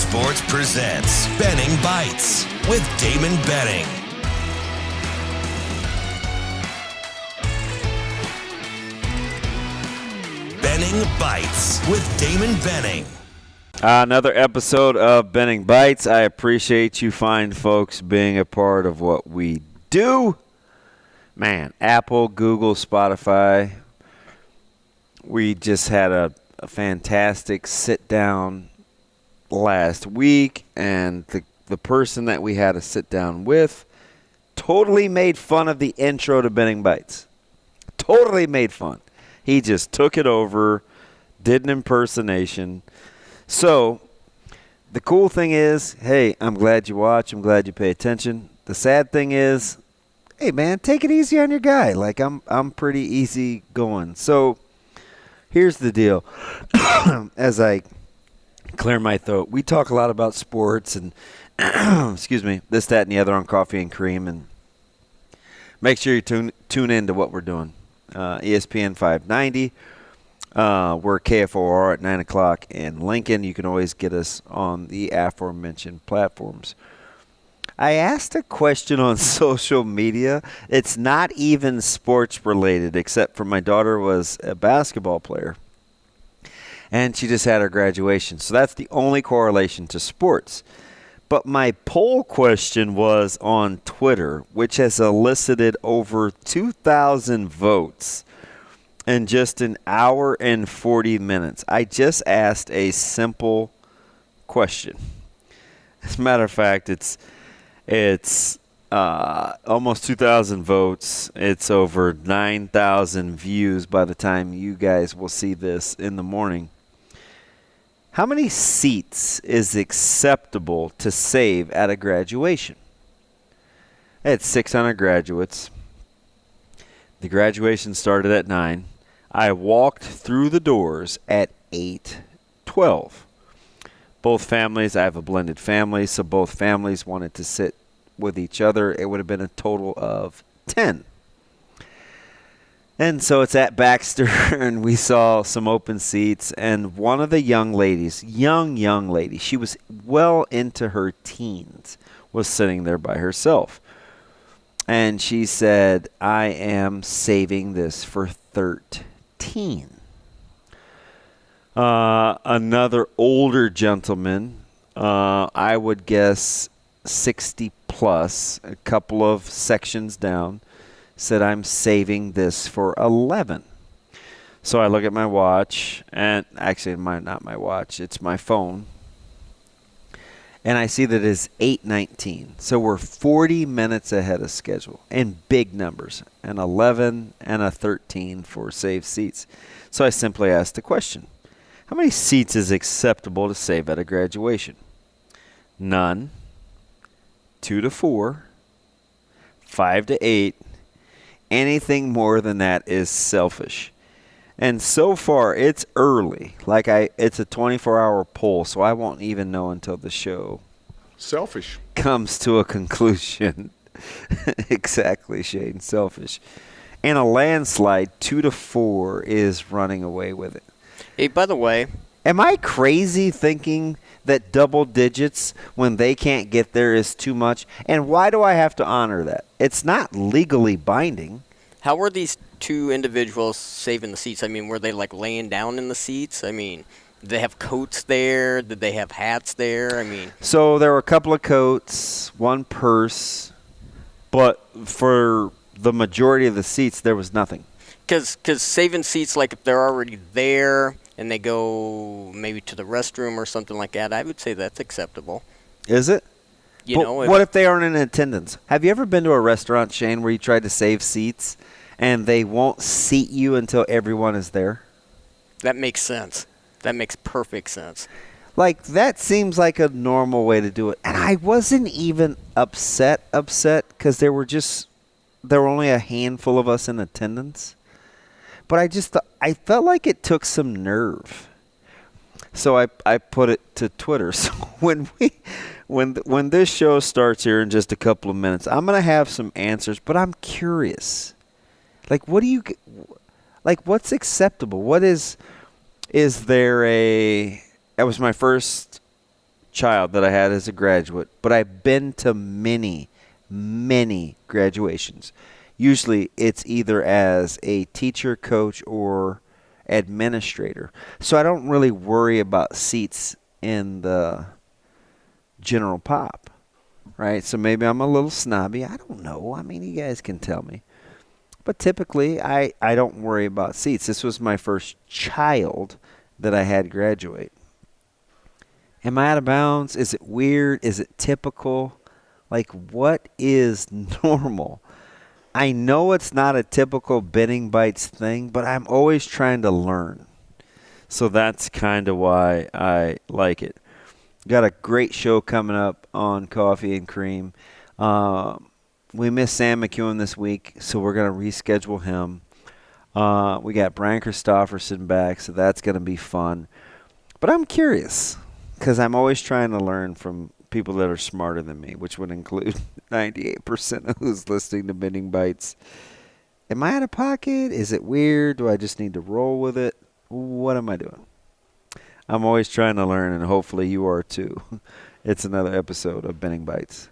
Sports presents Benning Bites with Damon Benning. Benning Bites with Damon Benning. Another episode of Benning Bites. I appreciate you fine folks being a part of what we do. Man, Apple, Google, Spotify. We just had a fantastic sit-down last week, and the person that we had a sit-down with totally made fun of the intro to Benning Bites. Totally made fun. He just took it over, did an impersonation. So, the cool thing is, hey, I'm glad you watch. I'm glad you pay attention. The sad thing is, hey, man, take it easy on your guy. Like, I'm pretty easy going. So, here's the deal. As I clear my throat, we talk a lot about sports and, excuse me, this, that, and the other on Coffee and Cream. And make sure you tune in to what we're doing. ESPN 590. We're KFOR at 9 o'clock in Lincoln. You can always get us on the aforementioned platforms. I asked a question on social media. It's not even sports related, except for my daughter was a basketball player. And she just had her graduation. So that's the only correlation to sports. But my poll question was on Twitter, which has elicited over 2,000 votes in just an hour and 40 minutes. I just asked a simple question. As a matter of fact, it's almost 2,000 votes. It's over 9,000 views by the time you guys will see this in the morning. How many seats is acceptable to save at a graduation? I had 600 graduates. The graduation started at 9. I walked through the doors at 8:12. Both families, I have a blended family, so both families wanted to sit with each other. It would have been a total of 10. And so it's at Baxter, and we saw some open seats, and one of the young ladies, young lady, she was well into her teens, was sitting there by herself. And she said, I am saving this for 13. Another older gentleman, I would guess 60 plus, a couple of sections down, said, I'm saving this for 11. So I look at my watch, and actually not my watch, it's my phone. And I see that it's 8:19. So we're 40 minutes ahead of schedule in big numbers, an 11 and a 13 for saved seats. So I simply asked the question, how many seats is acceptable to save at a graduation? None, 2 to 4, 5 to 8. Anything more than that is selfish. And so far, it's early. It's a 24-hour poll, so I won't even know until the show selfish comes to a conclusion. Exactly, Shane, selfish. In a landslide, 2 to 4 is running away with it. Hey, by the way, am I crazy thinking that double digits when they can't get there is too much? And why do I have to honor that? It's not legally binding. how were these two individuals saving the seats? I mean, were they like laying down in the seats? I mean, did they have coats there? Did they have hats there? I mean, so there were a couple of coats, one purse, but for the majority of the seats, there was nothing. Because saving seats, like if they're already there and they go maybe to the restroom or something like that, I would say that's acceptable. Is it? What if they aren't in attendance? Have you ever been to a restaurant, Shane, where you tried to save seats and they won't seat you until everyone is there? That makes sense. That makes perfect sense. Like, that seems like a normal way to do it. And I wasn't even upset because there were only a handful of us in attendance. But I felt like it took some nerve. So I put it to Twitter. So when this show starts here in just a couple of minutes, I'm going to have some answers, but I'm curious. Like, what's acceptable? Is there that was my first child that I had as a graduate, but I've been to many, many graduations. Usually it's either as a teacher, coach, or administrator. So I don't really worry about seats in the general pop, right? So maybe I'm a little snobby. I don't know. I mean, you guys can tell me. But typically, I don't worry about seats. This was my first child that I had graduate. Am I out of bounds? Is it weird? Is it typical? Like, what is normal? I know it's not a typical Benning Bites thing, but I'm always trying to learn. So that's kind of why I like it. Got a great show coming up on Coffee and Cream. We missed Sam McEwen this week, so we're going to reschedule him. We got Brian Christopherson back, so that's going to be fun. But I'm curious, because I'm always trying to learn from people that are smarter than me, which would include 98% of who's listening to Benning Bites. Am I out of pocket? Is it weird? Do I just need to roll with it? What am I doing? I'm always trying to learn, and hopefully you are too. It's another episode of Benning Bites.